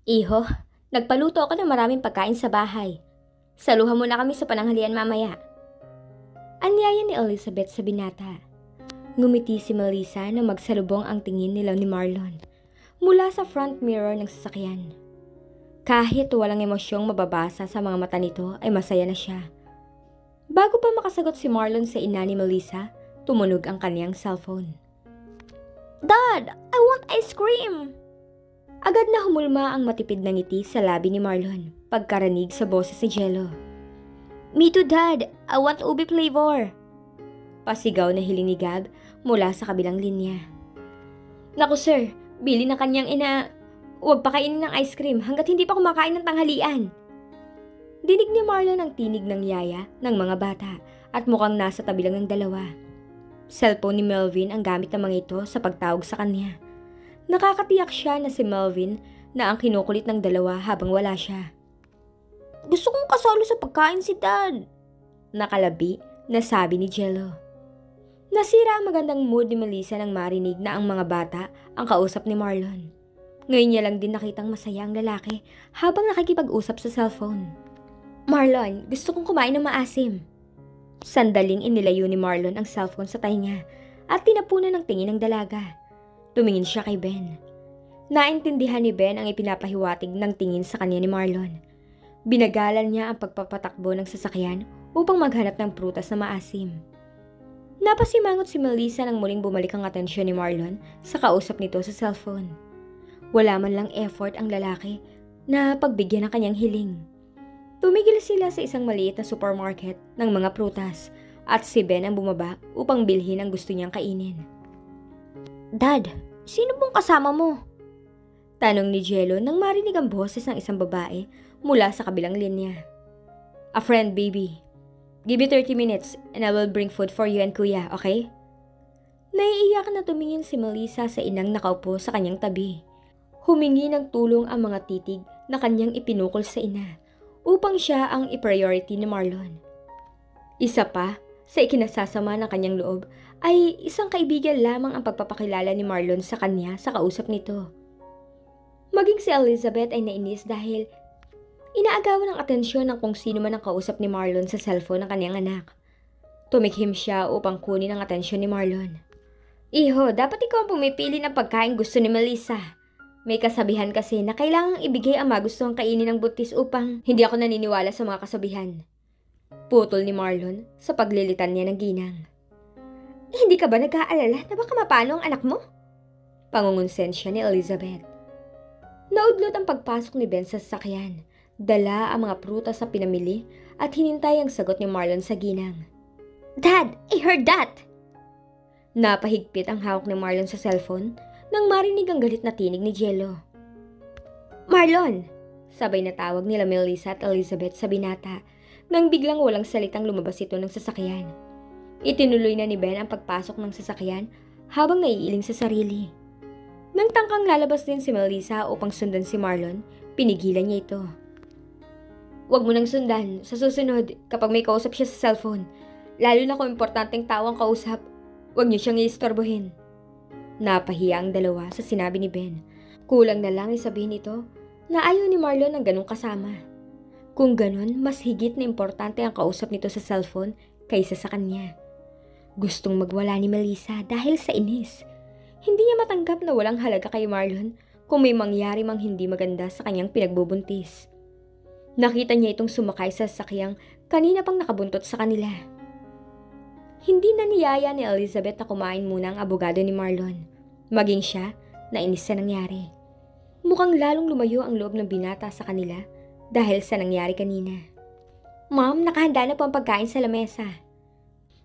Iho, nagpaluto ako ng maraming pagkain sa bahay. Saluhan mo na kami sa pananghalian mamaya. Anyaya ni Elizabeth sa binata. Ngumiti si Melissa nang magsalubong ang tingin nila ni Marlon mula sa front mirror ng sasakyan. Kahit walang emosyong mababasa sa mga mata nito ay masaya na siya. Bago pa makasagot si Marlon sa ina ni Melissa, tumunog ang kaniyang cellphone. Dad, I want ice cream! Agad na humulma ang matipid na ngiti sa labi ni Marlon pagkaranig sa boses ni Jello. Me too, Dad. I want ube flavor. Pasigaw na hiling ni Gab mula sa kabilang linya. Naku sir, bili na kanyang ina. Huwag pa kainin ng ice cream hanggat hindi pa kumakain ng tanghalian. Dinig ni Marlon ang tinig ng yaya ng mga bata at mukhang nasa tabi lang ng dalawa. Cellphone ni Melvin ang gamit ng mga ito sa pagtawag sa kanya. Nakakatiyak siya na si Melvin na ang kinukulit ng dalawa habang wala siya. Gusto kong kasalo sa pagkain si Dad. Nakalabi na sabi ni Jello. Nasira ang magandang mood ni Melissa nang marinig na ang mga bata ang kausap ni Marlon. Ngayon niya lang din nakitang masaya ang lalaki habang nakikipag-usap sa cellphone. Marlon, gusto kong kumain ng maasim. Sandaling inilayo ni Marlon ang cellphone sa tainga at tinapunan ng tingin ng dalaga. Tumingin siya kay Ben. Naintindihan ni Ben ang ipinapahiwatig ng tingin sa kanya ni Marlon. Binagalan niya ang pagpapatakbo ng sasakyan upang maghanap ng prutas na maasim. Napasimangot si Melissa nang muling bumalik ang atensyon ni Marlon sa kausap nito sa cellphone. Wala man lang effort ang lalaki na pagbigyan ng kanyang hiling. Tumigil sila sa isang maliit na supermarket ng mga prutas at si Ben ang bumaba upang bilhin ang gusto niyang kainin. Dad, sino pong kasama mo? Tanong ni Jello nang marinig ang boses ng isang babae mula sa kabilang linya. A friend, baby. Give me 30 minutes and I will bring food for you and kuya, okay? Naiiyak na tumingin si Melissa sa inang nakaupo sa kanyang tabi. Humingi ng tulong ang mga titig na kanyang ipinukol sa ina upang siya ang i-priority ni Marlon. Isa pa, sa ikinasasama ng kanyang loob, ay isang kaibigan lamang ang pagpapakilala ni Marlon sa kanya sa kausap nito. Maging si Elizabeth ay nainis dahil inaagawan ng atensyon ng kung sino man ang kausap ni Marlon sa cellphone ng kanyang anak. Tumikhim siya upang kunin ang atensyon ni Marlon. Iho, dapat ikaw ang pumipili ng pagkain gusto ni Melissa. May kasabihan kasi na kailangang ibigay ang magustuhang kainin ng buntis upang hindi ako naniniwala sa mga kasabihan. Putol ni Marlon sa paglilitan niya ng ginang. Hindi ka ba nag-aalala na baka mapano ang anak mo? Pangungonsensya ni Elizabeth. Naudlot ang pagpasok ni Ben sa sasakyan. Dala ang mga prutas sa pinamili at hinintay ang sagot ni Marlon sa ginang. Dad, I heard that! Napahigpit ang hawak ni Marlon sa cellphone nang marinig ang galit na tinig ni Jello. Marlon! Sabay na tawag nila Melissa at Elizabeth sa binata nang biglang walang salitang lumabas ito ng sasakyan. Itinuloy na ni Ben ang pagpasok ng sasakyan habang naiiling sa sarili. Nang tangkang lalabas din si Melissa upang sundan si Marlon, pinigilan niya ito. Huwag mo nang sundan. Sa susunod, kapag may kausap siya sa cellphone, lalo na kung importanteng tao ang kausap, huwag niyo siyang iistorbohin. Napahiya ang dalawa sa sinabi ni Ben. Kulang na lang isabihin ito na ayaw ni Marlon ng ganong kasama. Kung ganon, mas higit na importante ang kausap nito sa cellphone kaysa sa kanya. Gustong magwala ni Melissa dahil sa inis. Hindi niya matanggap na walang halaga kay Marlon kung may mangyari mang hindi maganda sa kanyang pinagbubuntis. Nakita niya itong sumakay sa sasakyang kanina pang nakabuntot sa kanila. Hindi na niyaya ni Elizabeth na kumain muna ang abogado ni Marlon. Maging siya, nainis sa nangyari. Mukhang lalong lumayo ang loob ng binata sa kanila dahil sa nangyari kanina. Ma'am, nakahanda na po ang pagkain sa lamesa.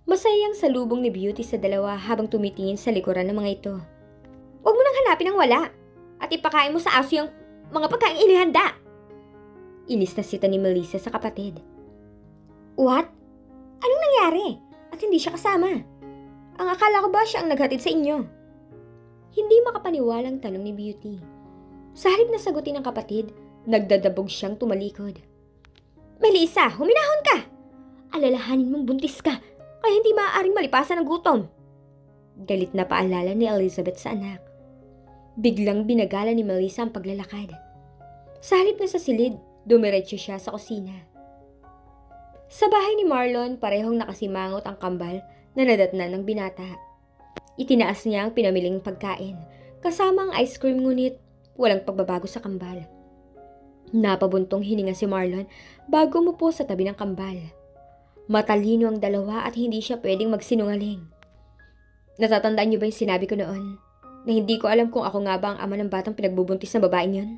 Masayang salubong ni Beauty sa dalawa habang tumitingin sa likuran ng mga ito. Huwag mo nang hanapin ang wala at ipakain mo sa aso yung mga pagkain inihanda. Inis na sita ni Melissa sa kapatid. What? Anong nangyari? At hindi siya kasama. Ang akala ko ba siya ang naghatid sa inyo? Hindi makapaniwalang tanong ni Beauty. Sa halip na sagutin ng kapatid, nagdadabog siyang tumalikod. Melissa, huminahon ka! Alalahanin mong buntis ka, kaya hindi maaaring malipasan ng gutom. Galit na paalala ni Elizabeth sa anak. Biglang binagala ni Melissa ang paglalakad. Sa halip na sa silid, dumiretso siya sa kusina. Sa bahay ni Marlon, parehong nakasimangot ang kambal na nadatnan ng binata. Itinaas niya ang pinamiling pagkain, kasama ang ice cream ngunit walang pagbabago sa kambal. Napabuntong hininga si Marlon bago umupo sa tabi ng kambal. Matalino ang dalawa at hindi siya pwedeng magsinungaling. Natatandaan niyo ba yung sinabi ko noon? Na hindi ko alam kung ako nga ba ang ama ng batang pinagbubuntis ng babaeng yun?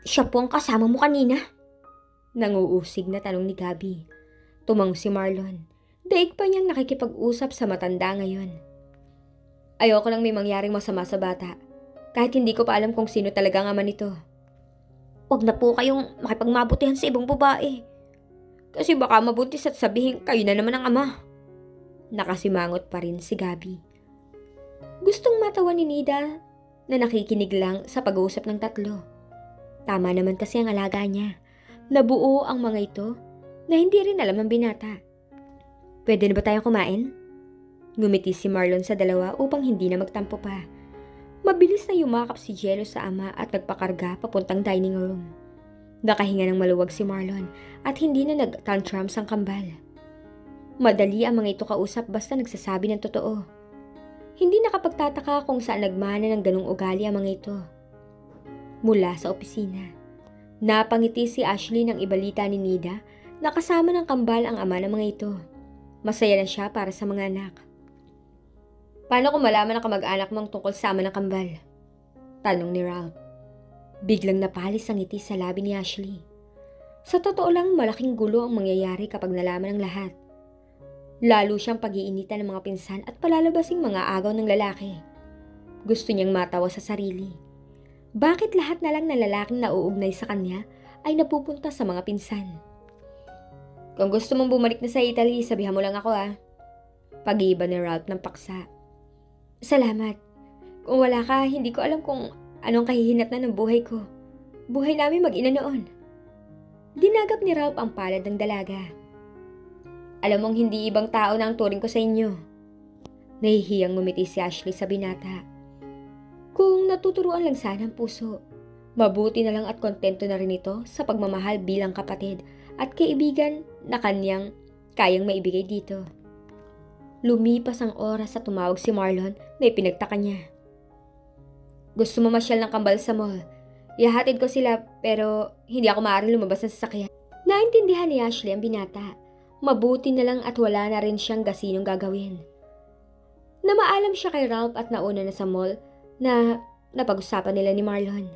Siya po ang kasama mo kanina? Nanguusig na tanong ni Gabby. Tumango si Marlon. Daig pa niyang nakikipag-usap sa matanda ngayon. Ayoko lang may mangyaring masama sa bata. Kahit hindi ko pa alam kung sino talaga ang ama nito. Huwag na po kayong makipagmabutihan sa ibang babae. Kasi baka mabuntis at sabihin kayo na naman ang ama. Nakasimangot pa rin si Gabby. Gustong matawa ni Nida na nakikinig lang sa pag-uusap ng tatlo. Tama naman kasi ang alaga niya. Nabuo ang mga ito na hindi rin alam ng binata. Pwede na ba tayong kumain? Ngumiti si Marlon sa dalawa upang hindi na magtampo pa. Mabilis na yumakap si Jello sa ama at nagpakarga papuntang dining room. Nakahinga ng maluwag si Marlon at hindi na nag-tantrums ang kambal. Madali ang mga ito kausap basta nagsasabi ng totoo. Hindi nakapagtataka kung saan nagmana ng ganung ugali ang mga ito. Mula sa opisina, napangiti si Ashley nang ibalita ni Nida na kasama ng kambal ang ama ng mga ito. Masaya na siya para sa mga anak. Paano kung malaman ng kamag-anak mong tungkol sa ama ng kambal? Tanong ni Ralph. Biglang napalis ang ngiti sa labi ni Ashley. Sa totoo lang, malaking gulo ang mangyayari kapag nalaman ng lahat. Lalo siyang pag-iinitan ng mga pinsan at palalabasing mga agaw ng lalaki. Gusto niyang matawa sa sarili. Bakit lahat na lang ng lalaking nauugnay sa kanya ay napupunta sa mga pinsan? Kung gusto mong bumalik na sa Italy, sabihan mo lang ako Pag-iiba ni Ralph ng paksa. Salamat. Kung wala ka, hindi ko alam kung anong kahihinatnan ng buhay ko. Buhay namin mag-ina noon. Dinagap ni Ralph ang palad ng dalaga. Alam mong hindi ibang tao na ang turing ko sa inyo. Nahihiyang ngumiti si Ashley sa binata. Kung natuturuan lang sana ang puso, mabuti na lang at kontento na rin ito sa pagmamahal bilang kapatid at kaibigan na kanyang kayang maibigay dito. Lumipas ang oras at tumawag si Marlon na ipinagtaka niya. Gusto mo masyal ng kambal sa mall? Ihahatid ko sila pero hindi ako maaaring lumabas ng sasakyan. Naintindihan ni Ashley ang binata. Mabuti na lang at wala na rin siyang gasinong gagawin. Namaalam siya kay Ralph at nauna na sa mall na napag-usapan nila ni Marlon.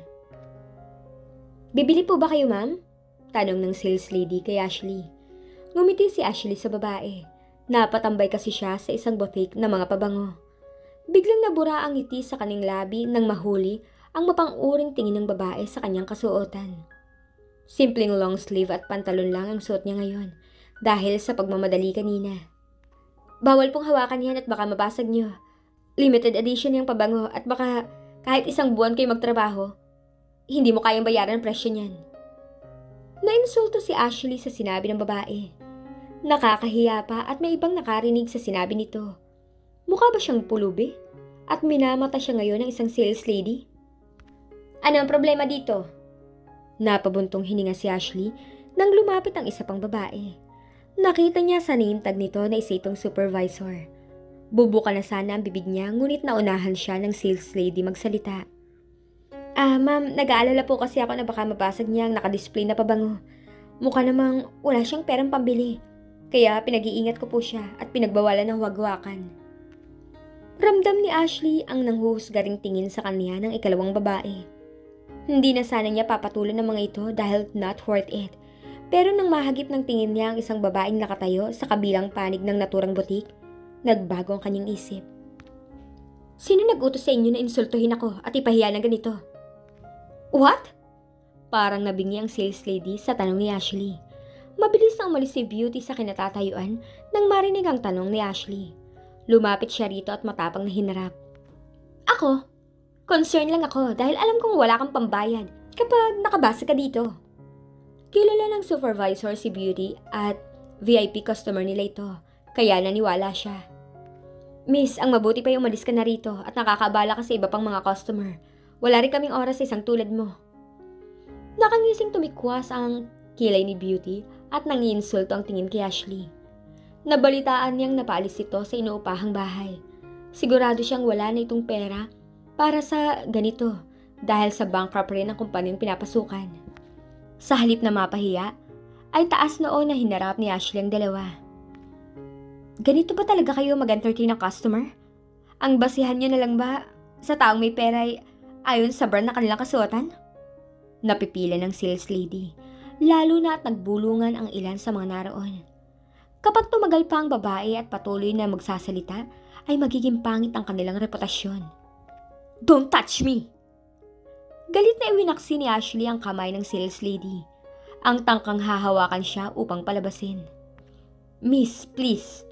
Bibili po ba kayo, ma'am? Tanong ng sales lady kay Ashley. Ngumiti si Ashley sa babae. Napatambay kasi siya sa isang boutique na mga pabango. Biglang nabura ang ngiti sa kaning labi nang mahuli ang mapang-uring tingin ng babae sa kanyang kasuotan. Simpleng long sleeve at pantalon lang ang suot niya ngayon dahil sa pagmamadali kanina. Bawal pong hawakan yan at baka mabasag niyo. Limited edition yung pabango at baka kahit isang buwan kayo magtrabaho, hindi mo kayang bayaran ang presyo niyan. Nainsulto si Ashley sa sinabi ng babae. Nakakahiya pa at may ibang nakarinig sa sinabi nito. Mukha ba siyang pulubi? At minamata siya ngayon ng isang sales lady? Ano ang problema dito? Napabuntong hininga si Ashley nang lumapit ang isa pang babae. Nakita niya sa name tag nito na isa itong supervisor. Bubuka na sana ang bibig niya ngunit naunahan siya ng sales lady magsalita. Ma'am, nag-aalala po kasi ako na baka mabasag niya ang nakadisplay na pabango. Mukha namang wala siyang perang pambili. Kaya pinag-iingat ko po siya at pinagbawalan ng huwag-huwakan. Ramdam ni Ashley ang nanghuhusgaring tingin sa kanya ng ikalawang babae. Hindi na sana niya papatulan ng mga ito dahil not worth it. Pero nang mahagip ng tingin niya ang isang babaeng nakatayo sa kabilang panig ng naturang butik, nagbago ang kanyang isip. Sino nag-utos sa inyo na insultuhin ako at ipahiya ng ganito? What? Parang nabingi ang sales lady sa tanong ni Ashley. Mabilis na umalis si Beauty sa kinatatayuan nang marinig ang tanong ni Ashley. Lumapit siya rito at matapang na hinarap. Ako? Concern lang ako dahil alam kong wala kang pambayad kapag nakabasa ka dito. Kilala ng supervisor si Beauty at VIP customer nila ito, kaya naniwala siya. Miss, ang mabuti pa yung umalis ka na rito at nakakabala ka sa iba pang mga customer. Wala rin kaming oras sa isang tulad mo. Nakangising tumikwas ang kilay ni Beauty at nangiinsulto ang tingin kay Ashley. Nabalitaan niyang napaalis ito sa inuupahang bahay. Sigurado siyang wala na itong pera para sa ganito dahil sa bankrupt rin ang kumpanyang pinapasukan. Sa halip na mapahiya, ay taas noon na hinarap ni Ashley ang dalawa. Ganito ba talaga kayo mag-entertain ng customer? Ang basihan niyo na lang ba sa taong may pera ay ayon sa brand na kanilang kasuotan? Napipila ng sales lady, lalo na at nagbulungan ang ilan sa mga naroon. Kapag tumagal pa ang babae at patuloy na magsasalita, ay magiging pangit ang kanilang reputasyon. Don't touch me! Galit na iwinaksi ni Ashley ang kamay ng sales lady. Ang tangkang hahawakan siya upang palabasin. Miss, please.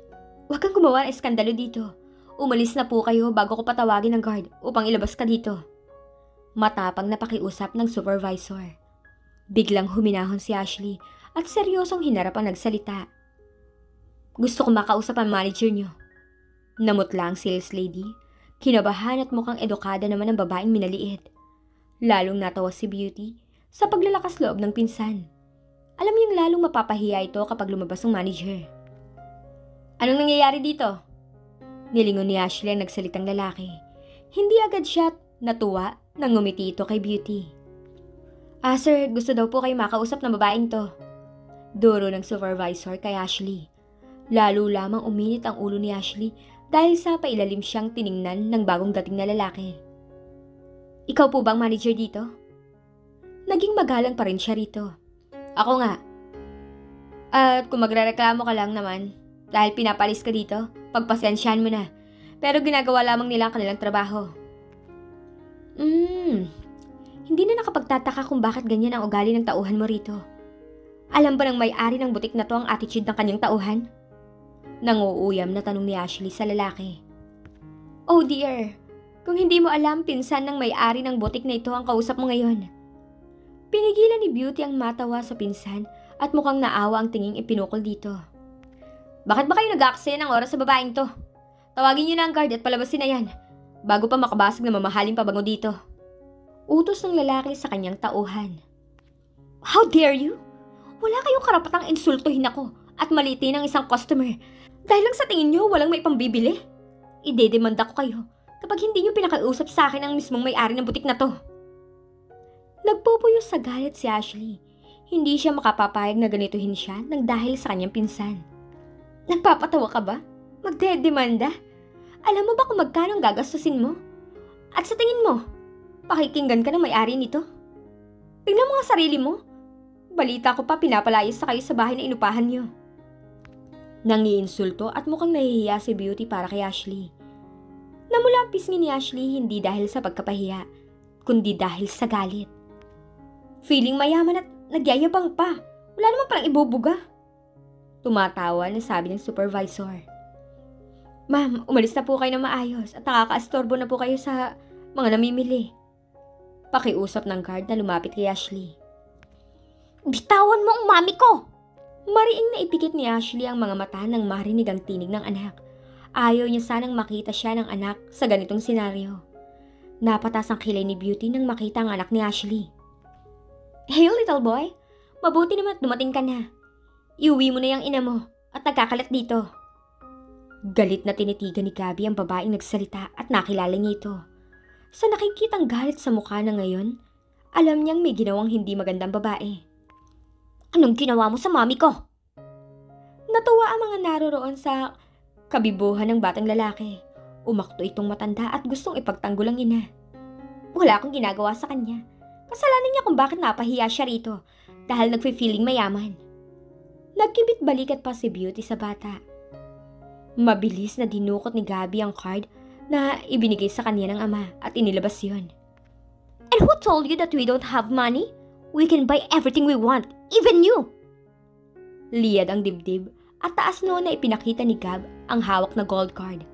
Huwag kang gumawa ng eskandalo dito. Umalis na po kayo bago ko patawagin ng guard upang ilabas ka dito. Matapang na pakiusap ng supervisor. Biglang huminahon si Ashley at seryosong hinarap ang nagsalita. Gusto ko makausap ang manager niyo. Namutla ang sales lady. Kinabahan at mukhang edukada naman ang babaeng minaliit. Lalong natawa si Beauty sa paglalakas loob ng pinsan. Alam niyang lalong mapapahiya ito kapag lumabas ang manager. Anong nangyayari dito? Nilingon ni Ashley ang nagsalitang lalaki. Hindi agad siya natuwa nang ngumiti ito kay Beauty. Sir, gusto daw po kayo makausap ng babaeng to. Duro ng supervisor kay Ashley. Lalo lamang uminit ang ulo ni Ashley dahil sa pailalim siyang tiningnan ng bagong dating na lalaki. Ikaw po bang manager dito? Naging magalang pa rin siya rito. Ako nga. At kung magrereklamo ka lang naman, dahil pinapalis ka dito, pagpasensyahan mo na. Pero ginagawa lamang nila ang kanilang trabaho. Hindi na nakapagtataka kung bakit ganyan ang ugali ng tauhan mo rito. Alam ba ng may-ari ng butik na to ang attitude ng kanyang tauhan? Nanguuyam na tanong ni Ashley sa lalaki. Oh dear, kung hindi mo alam, pinsan ng may-ari ng butik na ito ang kausap mo ngayon. Pinigilan ni Beauty ang matawa sa pinsan at mukhang naawa ang tinging ipinukol dito. Bakit ba kayo nag-aaksaya ng oras sa babaeng to? Tawagin niyo na ang guard at palabasin na yan, bago pa makabasag na mamahaling pabango dito. Utos ng lalaki sa kanyang tauhan. How dare you? Wala kayong karapatang insultuhin ako at maliitin ang isang customer dahil lang sa tingin niyo walang may pambibili. Idedemanda ko kayo kapag hindi niyo pinakausap sa akin ang mismong may-ari ng butik na to. Nagpupuyo sa galit si Ashley. Hindi siya makapapayag na ganituhin siya nang dahil sa kanyang pinsan. Nagpapatawa ka ba? Magdedemanda? Alam mo ba kung magkano ang gagastusin mo? At sa tingin mo, pakikinggan ka ng may-ari nito? Tingnan mo nga sarili mo. Balita ko pa pinapalayas sa kayo sa bahay na inupahan niyo. Nangiinsulto at mukhang nahihiya si Beauty para kay Ashley. Namula ang pisngi ni Ashley hindi dahil sa pagkapahiya, kundi dahil sa galit. Feeling mayaman at nagyayabang pa. Wala naman palang ibubuga. Tumatawa na sabi ng supervisor. Ma'am, umalis na po kayo na maayos at nakakaastorbo na po kayo sa mga namimili. Pakiusap ng guard na lumapit kay Ashley. Bitawan mo ang mami ko! Mariing na ipikit ni Ashley ang mga mata nang marinig ang tinig ng anak. Ayaw niya sanang makita siya ng anak sa ganitong senaryo. Napatas ang kilay ni Beauty nang makita ang anak ni Ashley. Hey little boy, mabuti naman at dumating ka na. Iuwi mo na yung ina mo at nagkakalat dito. Galit na tinitigan ni Gabby ang babaeng nagsalita at nakilala niya ito. Sa nakikitang galit sa mukha na ngayon, alam niyang may ginawang hindi magandang babae. Anong ginawa mo sa mami ko? Natuwa ang mga naroroon sa kabibuhan ng batang lalaki. Umakto itong matanda at gustong ipagtanggol ang ina. Wala akong ginagawa sa kanya. Kasalanan niya kung bakit napahiya siya rito dahil nagfe-feeling mayaman. Nagkibit balikat pa si Beauty sa bata. Mabilis na dinukot ni Gabby ang card na ibinigay sa kanya ng ama at inilabas yon. And who told you that we don't have money? We can buy everything we want, even you! Liyad ang dibdib at taas noon na ipinakita ni Gab ang hawak na gold card.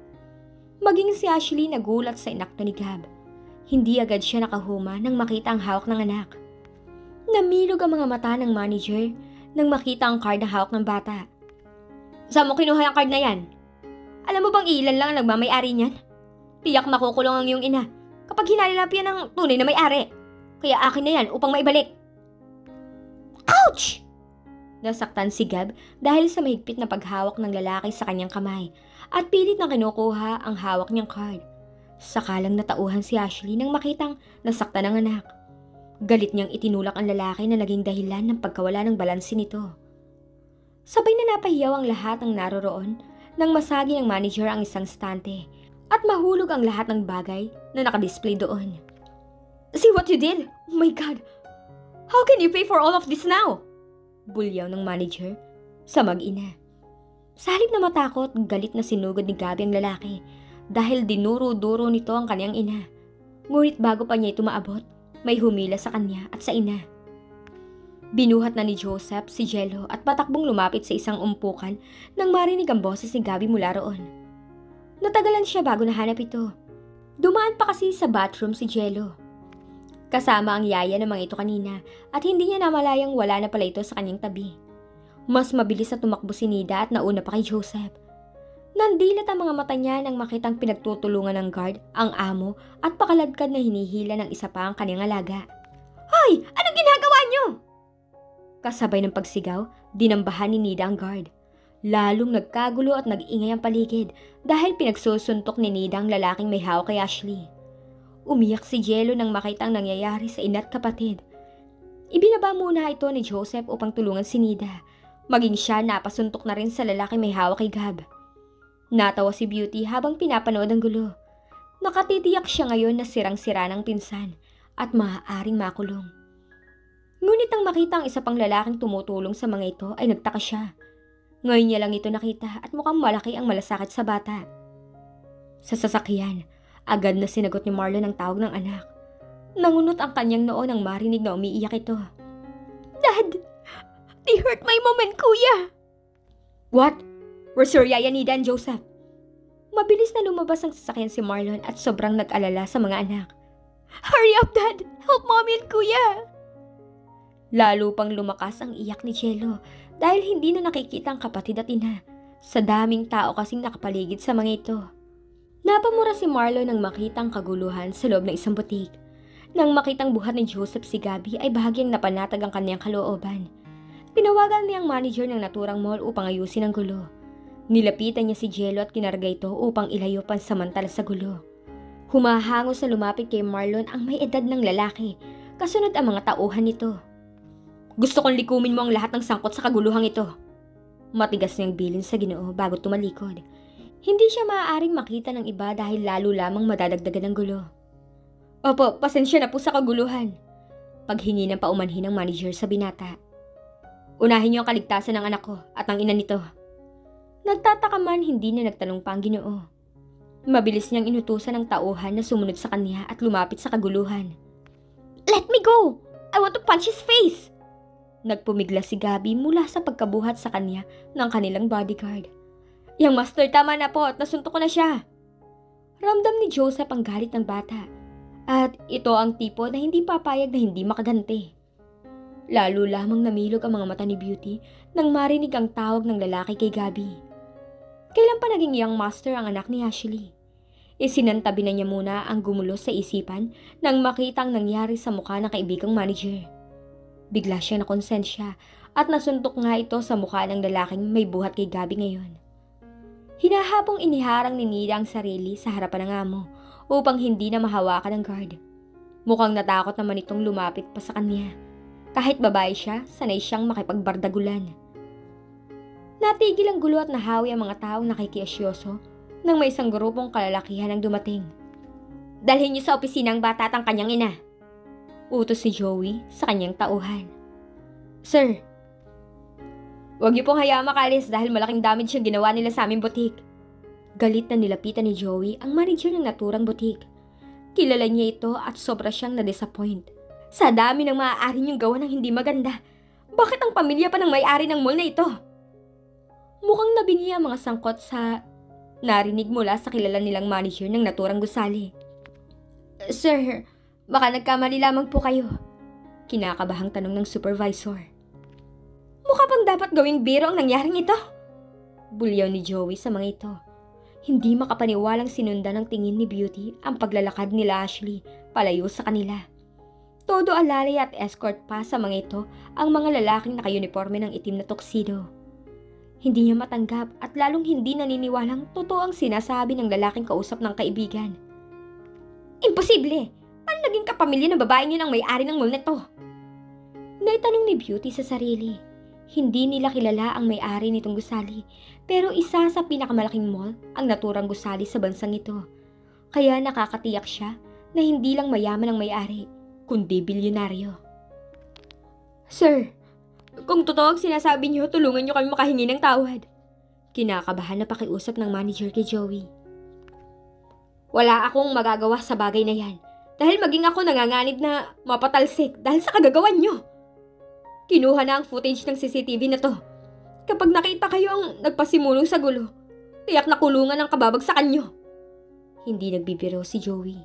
Maging si Ashley nagulat sa inakto ni Gab. Hindi agad siya nakahuma nang makita ang hawak ng anak. Namilog ang mga mata ng manager nang makita ang card na hawak ng bata. Saan mo kinuha ang card na yan? Alam mo bang ilan lang ang nagmamay-ari niyan? Tiyak makukulong ang iyong ina kapag hinalap yan ng tunay na may-ari. Kaya akin na yan upang maibalik. Ouch! Nasaktan si Gab dahil sa mahigpit na paghawak ng lalaki sa kanyang kamay at pilit na kinukuha ang hawak niyang card. Sakalang natauhan si Ashley nang makitang nasaktan ang anak. Galit niyang itinulak ang lalaki na naging dahilan ng pagkawala ng balanse nito. Sabay na napahiyaw ang lahat ng naroroon nang masagi ng manager ang isang stante at mahulog ang lahat ng bagay na nakadisplay doon. See what you did? Oh my God! How can you pay for all of this now? Bulyaw ng manager sa mag-ina. Sa halip na matakot, galit na sinugod ni Gabby ang lalaki dahil dinuro-duro nito ang kanyang ina. Ngunit bago pa niya ito maabot, may humila sa kanya at sa ina. Binuhat na ni Joseph si Jello at patakbong lumapit sa isang umpukan nang marinig ang boses ni Gabby mula roon. Natagalan siya bago nahanap ito. Dumaan pa kasi sa bathroom si Jello. Kasama ang yaya ng mga ito kanina at hindi niya namalayang wala na pala ito sa kanyang tabi. Mas mabilis na tumakbo si Nida at nauna pa kay Joseph. Nandilat ang mga mata niya nang makitang pinagtutulungan ng guard ang amo at pakaladkad na hinihila ng isa pa ang kanyang alaga. Hoy! Anong ginagawa niyo? Kasabay ng pagsigaw, dinambahan ni Nida ang guard. Lalong nagkagulo at nag-ingay ang paligid dahil pinagsusuntok ni Nida ang lalaking may hawak kay Ashley. Umiyak si Jello nang makita ang nangyayari sa ina't kapatid. Ibinaba muna ito ni Joseph upang tulungan si Nida. Maging siya napasuntok na rin sa lalaki may hawak kay Gab. Natawa si Beauty habang pinapanood ang gulo. Nakatitiyak siya ngayon na sirang-sira ng pinsan at maaaring makulong. Ngunit nang makita ang isa pang lalaking tumutulong sa mga ito ay nagtaka siya. Ngayon niya lang ito nakita at mukhang malaki ang malasakit sa bata. Sa sasakyan, agad na sinagot ni Marlon ang tawag ng anak. Nangunot ang kanyang noo nang marinig na umiiyak ito. Dad! They hurt my mom and kuya! What? Where's your yaya, Nida and Joseph? Mabilis na lumabas ang sasakyan si Marlon at sobrang nag-alala sa mga anak. Hurry up, Dad! Help mommy and kuya! Lalo pang lumakas ang iyak ni Jello dahil hindi na nakikita ang kapatid at ina. Sa daming tao kasing nakapaligid sa mga ito. Napamura si Marlon nang makitang kaguluhan sa loob ng isang butik. Nang makitang buhat ni Joseph si Gabby ay bahagyang napanatag ang kanyang kalooban. Tinawagan niya ang manager ng naturang mall upang ayusin ang gulo. Nilapitan niya si Jello at kinarga ito upang ilayo pansamantala sa gulo. Humahangos na lumapit kay Marlon ang may edad ng lalaki, kasunod ang mga tauhan nito. Gusto kong likumin mo ang lahat ng sangkot sa kaguluhang ito. Matigas niyang bilin sa Ginoo bago tumalikod. Hindi siya maaaring makita ng iba dahil lalo lamang madadagdagan ng gulo. Opo, pasensya na po sa kaguluhan. Paghingi ng paumanhin ng manager sa binata. Unahin niyo ang kaligtasan ng anak ko at ang ina nito. Nagtataka man hindi na nagtanong pa ang Ginoo. Mabilis niyang inutusan ang tauhan na sumunod sa kanya at lumapit sa kaguluhan. Let me go! I want to punch his face! Nagpumigla si Gabby mula sa pagkabuhat sa kanya ng kanilang bodyguard. Yang master, tama na po at nasuntok ko na siya. Ramdam ni Joseph ang galit ng bata. At ito ang tipo na hindi papayag na hindi makaganti. Lalo lamang namilog ang mga mata ni Beauty nang marinig ang tawag ng lalaki kay Gabby. Kailan pa naging young master ang anak ni Ashley? Isinantabi na niya muna ang gumulo sa isipan nang makita ang nangyari sa mukha ng kaibigang manager. Bigla siyang nakonsensya at nasuntok nga ito sa mukha ng lalaking may buhat kay Gabby ngayon. Hinahabong iniharang ni Nida ang sarili sa harapan ng amo upang hindi na mahawakan ng guard. Mukhang natakot naman itong lumapit pa sa kanya. Kahit babae siya, sanay siyang makipagbardagulan. Natigil ang gulo at nahawi ang mga taong nakikiasyoso nang may isang grupong kalalakihan ang dumating. Dalhin niyo sa opisina ang bata at ang kanyang ina. Utos si Joey sa kanyang tauhan. Sir, huwag niyo pong hayaang makalis dahil malaking damage yung ginawa nila sa aming butik. Galit na nilapitan ni Joey ang manager ng naturang butik. Kilala niya ito at sobra siyang na-disappoint. Sa dami ng maaari niyong gawa ng hindi maganda, bakit ang pamilya pa ng may-ari ng mall na ito? Mukhang nabingi ang mga sangkot sa narinig mula sa kilala nilang manager ng naturang gusali. Sir, baka nagkamali lamang po kayo. Kinakabahang tanong ng supervisor. Mukha pang dapat gawing biro ang nangyaring ito. Bulyaw ni Joey sa mga ito. Hindi makapaniwalang sinundan ng tingin ni Beauty ang paglalakad nila Ashley palayo sa kanila. Todo alalay at escort pa sa mga ito ang mga lalaking naka-uniforme ng itim na tuxedo. Hindi niya matanggap at lalong hindi naniniwalang totoo ang sinasabi ng lalaking kausap ng kaibigan. Imposible! Paano naging kapamilya ng babaeng yun ang may-ari ng mall na to? Naitanong ni Beauty sa sarili. Hindi nila kilala ang may-ari nitong gusali, pero isa sa pinakamalaking mall ang naturang gusali sa bansang ito. Kaya nakakatiyak siya na hindi lang mayaman ang may-ari, kundi bilyonaryo. Sir, kung totoo ang sinasabi niyo, tulungan niyo kami makahingi ng tawad. Kinakabahan na pakiusap ng manager kay Joey. Wala akong magagawa sa bagay na yan dahil maging ako nanganganib na mapatalsik dahil sa kagagawan niyo. Kinuha na ang footage ng CCTV na to. Kapag nakita kayo ang nagpasimulong sa gulo, tiyak na kulungan ang kababagsakan niyo. Hindi nagbibiro si Joey.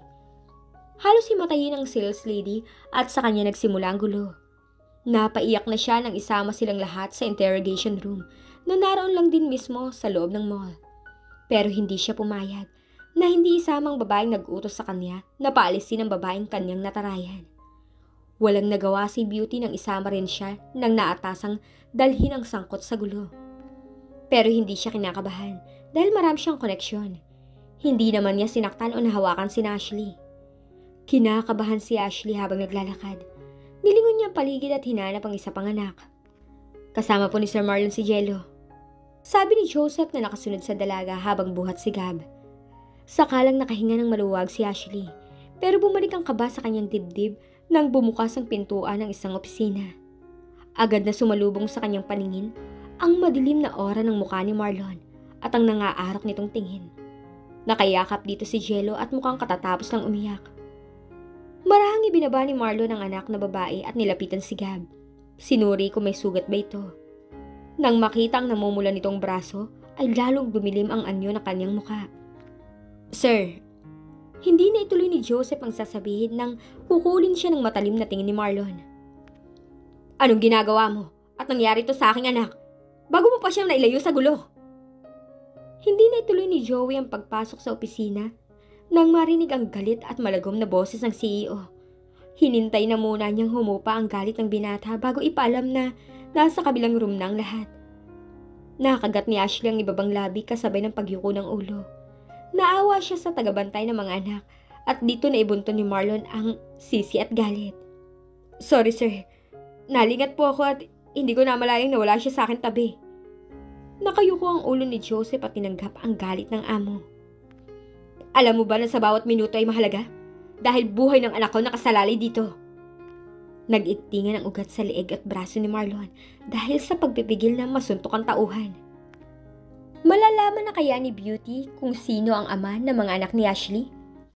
Halos himatayin ang sales lady at sa kanya nagsimula ang gulo. Napaiyak na siya nang isama silang lahat sa interrogation room na naroon lang din mismo sa loob ng mall. Pero hindi siya pumayag na hindi isamang babaeng nag-utos sa kanya na paalisin ang babaeng kanyang natarayan. Walang nagawa si Beauty nang isama rin siya nang naatasang dalhin ang sangkot sa gulo. Pero hindi siya kinakabahan dahil marami siyang koneksyon. Hindi naman niya sinaktan o nahawakan si Ashley. Kinakabahan si Ashley habang naglalakad. Nilingon niya ang paligid at hinanap ang isa pang anak. Kasama po ni Sir Marlon si Jello. Sabi ni Joseph na nakasunod sa dalaga habang buhat si Gab. Sakalang nakahinga ng maluwag si Ashley, pero bumalik ang kaba sa kanyang dibdib nang bumukas ang pintuan ng isang opisina. Agad na sumalubong sa kanyang paningin ang madilim na aura ng mukha ni Marlon at ang nangaarok nitong tingin. Nakayakap dito si Jello at mukhang katatapos ng umiyak. Marahang ibinaba ni Marlon ang anak na babae at nilapitan si Gab. Sinuri kung may sugat ba ito. Nang makita ang namumula nitong braso, ay lalong dumilim ang anyo ng kanyang mukha. Sir, hindi na ituloy ni Joseph ang sasabihin nang kukulin siya ng matalim na tingin ni Marlon. Anong ginagawa mo? At nangyari ito sa aking anak? Bago mo pa siyang nailayo sa gulo. Hindi na ituloy ni Joey ang pagpasok sa opisina nang marinig ang galit at malagom na boses ng CEO. Hinintay na muna niyang humupa ang galit ng binata bago ipaalam na nasa kabilang room na ang lahat. Nakagat ni Ashley ang ibabang labi kasabay ng pagyuko ng ulo. Naawa siya sa tagabantay ng mga anak at dito na ibunton ni Marlon ang sisi at galit. Sorry sir, nalingat po ako at hindi ko namalayang nawala siya sa akin tabi. Nakayuko ang ulo ni Joseph at tinanggap ang galit ng amo. Alam mo ba na sa bawat minuto ay mahalaga? Dahil buhay ng anak ko nakasalalay dito. Nag-itingan ang ugat sa leeg at braso ni Marlon dahil sa pagpipigil na masuntok ang tauhan. Malalaman na kaya ni Beauty kung sino ang ama ng mga anak ni Ashley?